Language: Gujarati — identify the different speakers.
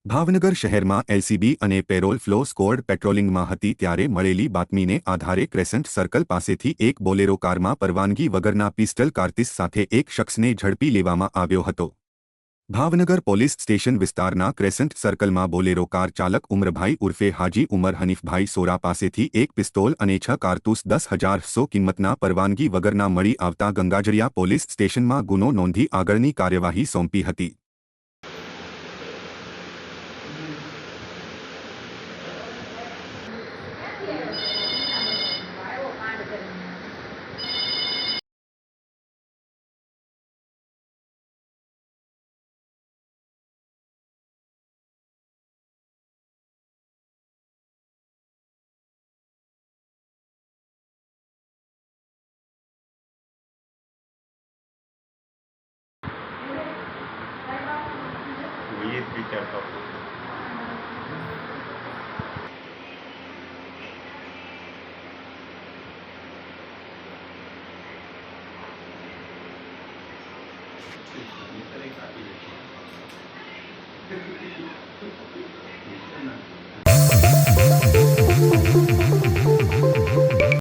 Speaker 1: ભાવનગર શહેરમાં એલસીબી અને પેરોલ ફ્લો સ્કોડ પેટ્રોલિંગમાં હતી ત્યારે મળેલી બાતમીને આધારે ક્રેસન્ટ સર્કલ પાસેથી એક બોલેરો કારમાં પરવાનગી વગરના પિસ્ટલ કાર્તીસ સાથે એક શખ્સને ઝડપી લેવામાં આવ્યો હતો। ભાવનગર પોલીસ સ્ટેશન વિસ્તારના ક્રેસન્ટ સર્કલમાં બોલેરો કાર ચાલક ઉમરભાઈ ઉર્ફે હાજી ઉમર હનીફભાઈ સોરા પાસેથી એક પિસ્તોલ અને 6 કારતૂસ 10,100 કિંમતના પરવાનગી વગરના મળી આવતા ગંગાજળિયા પોલીસ સ્ટેશનમાં ગુનો નોંધી આગળની કાર્યવાહી સોંપી હતી।
Speaker 2: ये विचारता हूँ। ये तरह का